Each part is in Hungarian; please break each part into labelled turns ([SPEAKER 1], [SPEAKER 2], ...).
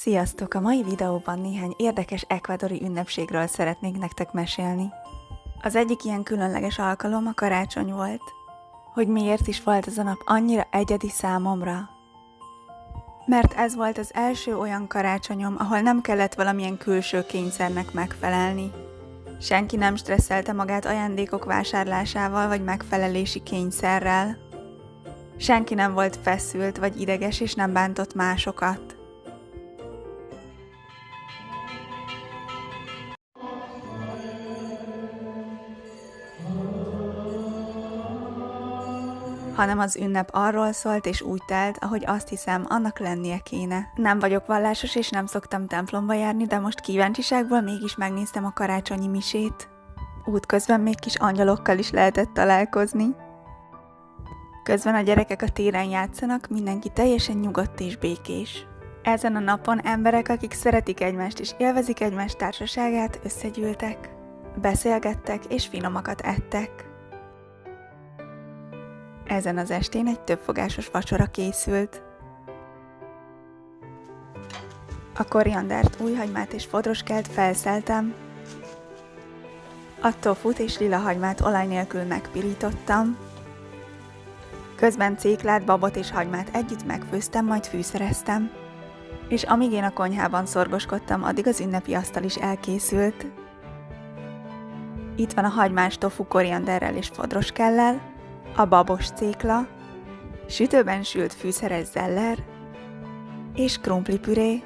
[SPEAKER 1] Sziasztok! A mai videóban néhány érdekes ekvádori ünnepségről szeretnék nektek mesélni. Az egyik ilyen különleges alkalom a karácsony volt. Hogy miért is volt ez a nap annyira egyedi számomra? Mert ez volt az első olyan karácsonyom, ahol nem kellett valamilyen külső kényszernek megfelelni. Senki nem stresszelte magát ajándékok vásárlásával vagy megfelelési kényszerrel. Senki nem volt feszült vagy ideges és nem bántott másokat. Hanem az ünnep arról szólt és úgy telt, ahogy azt hiszem, annak lennie kéne. Nem vagyok vallásos és nem szoktam templomba járni, de most kíváncsiságból mégis megnéztem a karácsonyi misét. Útközben még kis angyalokkal is lehetett találkozni. Közben a gyerekek a téren játszanak, mindenki teljesen nyugodt és békés. Ezen a napon emberek, akik szeretik egymást és élvezik egymás társaságát, összegyűltek. Beszélgettek és finomakat ettek. Ezen az estén egy többfogásos vacsora készült. A koriandert, újhagymát és fodroskát felszeltem. A tofut és lilahagymát olaj nélkül megpirítottam. Közben céklát, babot és hagymát együtt megfőztem, majd fűszereztem. És amíg én a konyhában szorgoskodtam, addig az ünnepi asztal is elkészült. Itt van a hagymás tofu korianderrel és fodroskellel, a babos cékla, sütőben sült fűszeres zeller és krumplipüré.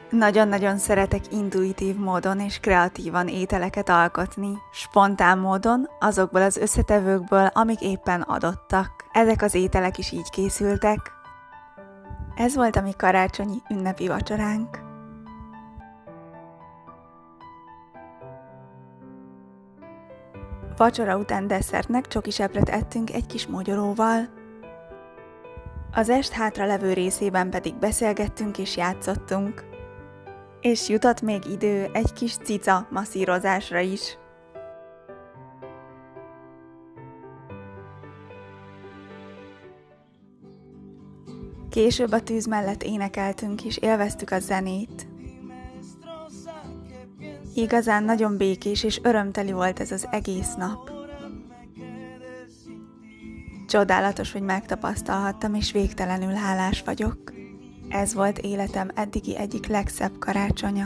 [SPEAKER 1] Nagyon-nagyon szeretek intuitív módon és kreatívan ételeket alkotni, spontán módon, azokból az összetevőkből, amik éppen adottak. Ezek az ételek is így készültek. Ez volt a mi karácsonyi ünnepi vacsoránk. Vacsora után desszertnek csokisepret ettünk egy kis mogyoróval. Az est hátra levő részében pedig beszélgettünk és játszottunk. És jutott még idő egy kis cica masszírozásra is. Később a tűz mellett énekeltünk és élveztük a zenét. Igazán nagyon békés és örömteli volt ez az egész nap. Csodálatos, hogy megtapasztalhattam, és végtelenül hálás vagyok. Ez volt életem eddigi egyik legszebb karácsonya.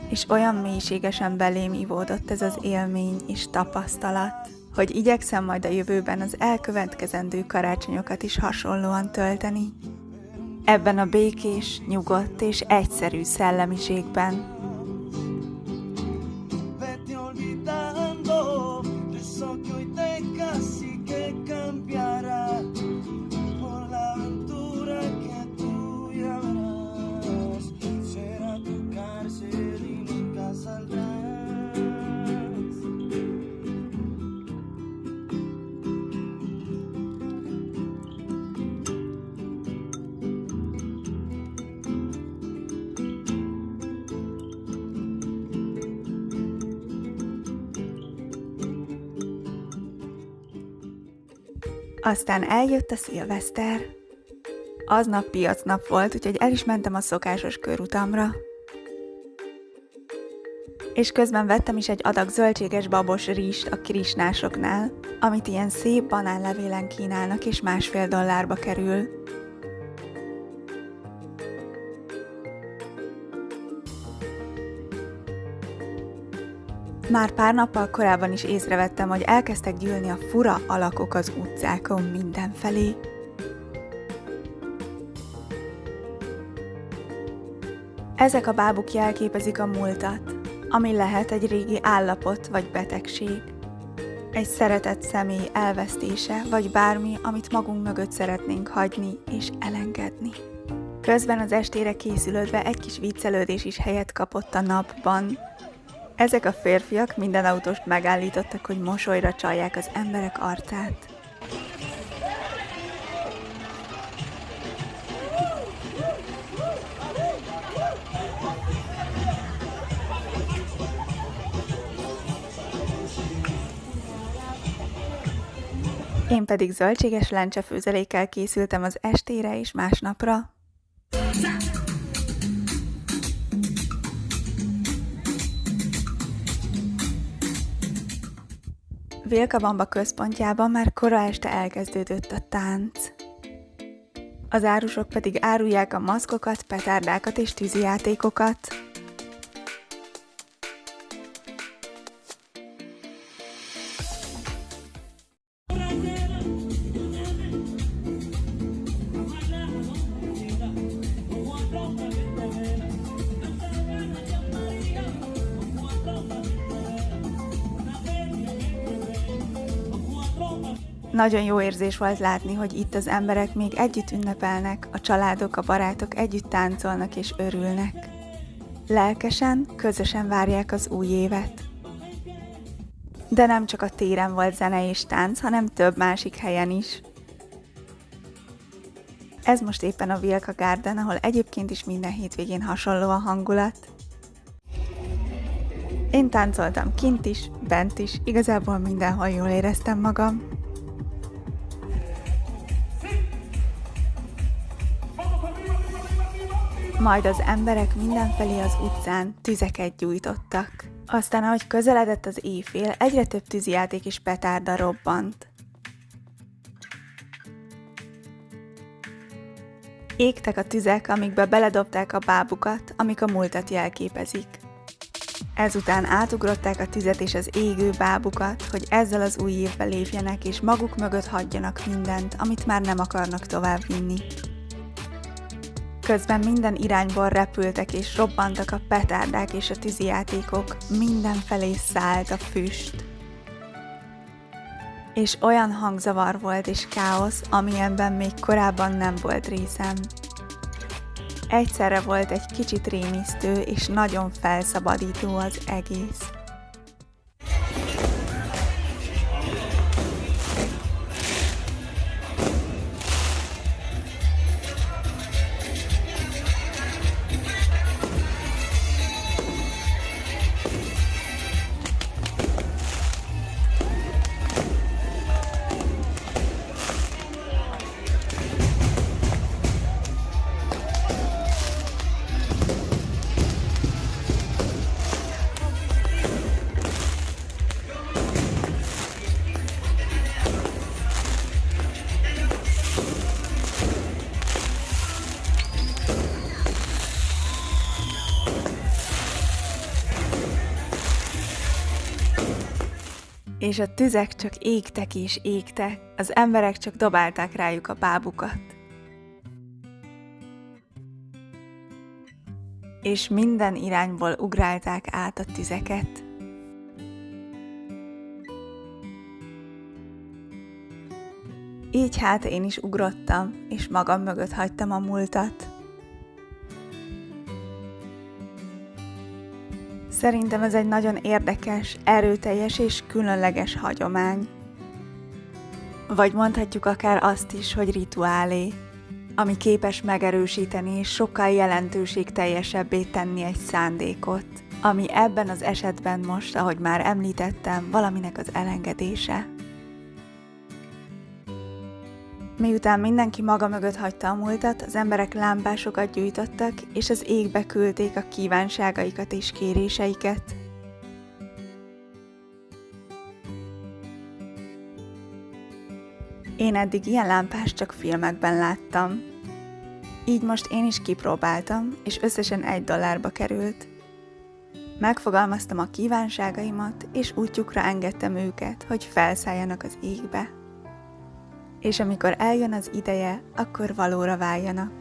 [SPEAKER 1] És olyan mélységesen belém ivódott ez az élmény és tapasztalat, hogy igyekszem majd a jövőben az elkövetkezendő karácsonyokat is hasonlóan tölteni. Ebben a békés, nyugodt és egyszerű szellemiségben. Aztán eljött a szilveszter. Aznap piacnap volt, úgyhogy el is mentem a szokásos körutamra. És közben vettem is egy adag zöldséges babos rizst a krisnásoknál, amit ilyen szép banánlevélen kínálnak, és $1,5 kerül. Már pár nappal korábban is észrevettem, hogy elkezdtek gyűlni a fura alakok az utcákon mindenfelé. Ezek a bábuk jelképezik a múltat, ami lehet egy régi állapot vagy betegség. Egy szeretett személy elvesztése, vagy bármi, amit magunk mögött szeretnénk hagyni és elengedni. Közben az estére készülődve egy kis viccelődés is helyet kapott a napban. Ezek a férfiak minden autóst megállítottak, hogy mosolyra csalják az emberek arcát. Én pedig zöldséges lencsefőzelékkel készültem az estére és másnapra. Vilcabamba központjában már kora este elkezdődött a tánc. Az árusok pedig árulják a maszkokat, petárdákat és tűzijátékokat. Nagyon jó érzés volt látni, hogy itt az emberek még együtt ünnepelnek, a családok, a barátok együtt táncolnak és örülnek. Lelkesen, közösen várják az új évet. De nem csak a téren volt zene és tánc, hanem több másik helyen is. Ez most éppen a Vilca Garden, ahol egyébként is minden hétvégén hasonló a hangulat. Én táncoltam kint is, bent is, igazából mindenhol jól éreztem magam. Majd az emberek mindenfelé az utcán tüzeket gyújtottak. Aztán, ahogy közeledett az éjfél, egyre több tűzijáték és petárda robbant. Égtek a tüzek, amikbe beledobták a bábukat, amik a múltat jelképezik. Ezután átugrották a tüzet és az égő bábukat, hogy ezzel az új évbe lépjenek és maguk mögött hagyjanak mindent, amit már nem akarnak továbbvinni. Közben minden irányból repültek és robbantak a petárdák és a tűzijátékok, mindenfelé szállt a füst. És olyan hangzavar volt és káosz, amilyenben még korábban nem volt részem. Egyszerre volt egy kicsit rémisztő és nagyon felszabadító az egész. És a tüzek csak égtek és égtek, az emberek csak dobálták rájuk a bábukat. És minden irányból ugrálták át a tüzeket. Így hát én is ugrottam, és magam mögött hagytam a múltat. Szerintem ez egy nagyon érdekes, erőteljes és különleges hagyomány. Vagy mondhatjuk akár azt is, hogy rituálé, ami képes megerősíteni és sokkal jelentőségteljesebbé tenni egy szándékot, ami ebben az esetben most, ahogy már említettem, valaminek az elengedése. Miután mindenki maga mögött hagyta a múltat, az emberek lámpásokat gyújtottak, és az égbe küldték a kívánságaikat és kéréseiket. Én eddig ilyen lámpást csak filmekben láttam. Így most én is kipróbáltam, és összesen $1 került. Megfogalmaztam a kívánságaimat, és útjukra engedtem őket, hogy felszálljanak az égbe. És amikor eljön az ideje, akkor valóra váljanak.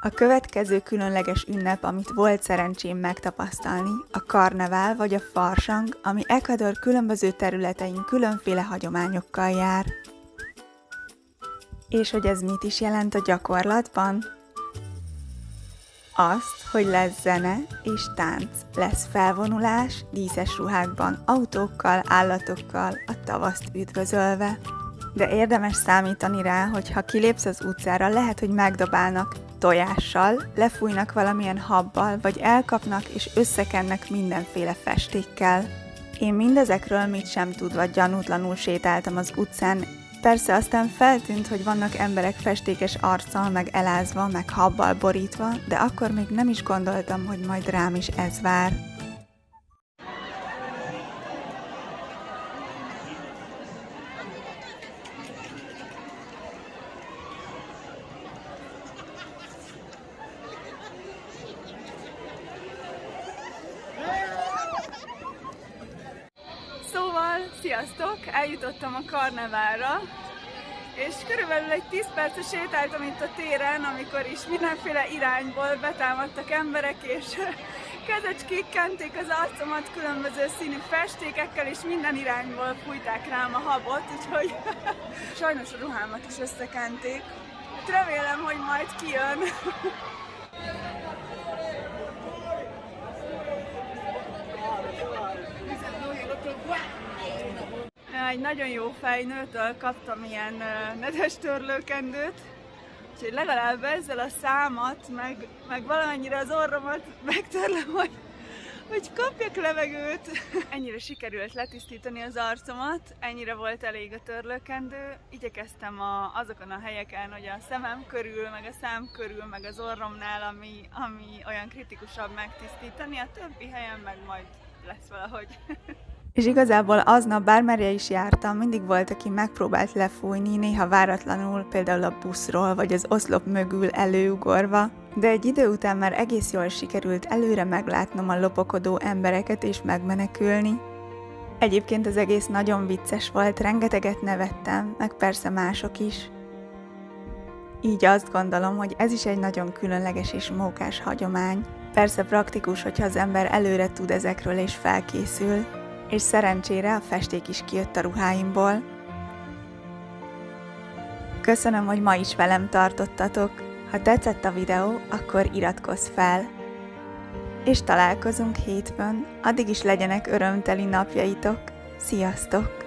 [SPEAKER 1] A következő különleges ünnep, amit volt szerencsém megtapasztalni, a karnevál vagy a farsang, ami Ecuador különböző területein különféle hagyományokkal jár. És hogy ez mit is jelent a gyakorlatban? Azt, hogy lesz zene és tánc, lesz felvonulás, díszes ruhákban, autókkal, állatokkal, a tavaszt üdvözölve. De érdemes számítani rá, hogy ha kilépsz az utcára, lehet, hogy megdobálnak tojással, lefújnak valamilyen habbal, vagy elkapnak és összekennek mindenféle festékkel. Én mindezekről mit sem tudva gyanútlanul sétáltam az utcán, Persze aztán feltűnt, hogy vannak emberek festékes arccal, meg elázva, meg habbal borítva, de akkor még nem is gondoltam, hogy majd rám is ez vár. Szóval, sziasztok! Eljutottam a karneválra, és körülbelül egy 10 percet sétáltam itt a téren, amikor is mindenféle irányból betámadtak emberek, és kezecskék kenték az arcomat különböző színű festékekkel, és minden irányból fújták rám a habot, úgyhogy sajnos a ruhámat is összekenték. Remélem, hogy majd kijön. Egy nagyon jó fejnőtől kaptam ilyen nedves törlőkendőt, úgyhogy legalább ezzel a számat, meg valamennyire az orromat megtörlöm, hogy kapjak levegőt. Ennyire sikerült letisztítani az arcomat, ennyire volt elég a törlőkendő. Igyekeztem azokon a helyeken, hogy a szemem körül, meg a szám körül, meg az orromnál, ami olyan kritikusabb megtisztítani, a többi helyen meg majd lesz valahogy. És igazából aznap bármerre is jártam, mindig volt, aki megpróbált lefújni, néha váratlanul, például a buszról, vagy az oszlop mögül előugorva, de egy idő után már egész jól sikerült előre meglátnom a lopakodó embereket és megmenekülni. Egyébként az egész nagyon vicces volt, rengeteget nevettem, meg persze mások is. Így azt gondolom, hogy ez is egy nagyon különleges és mókás hagyomány. Persze praktikus, hogyha az ember előre tud ezekről és felkészül. És szerencsére a festék is kijött a ruháimból. Köszönöm, hogy ma is velem tartottatok. Ha tetszett a videó, akkor iratkozz fel. És találkozunk hétfőn, addig is legyenek örömteli napjaitok. Sziasztok!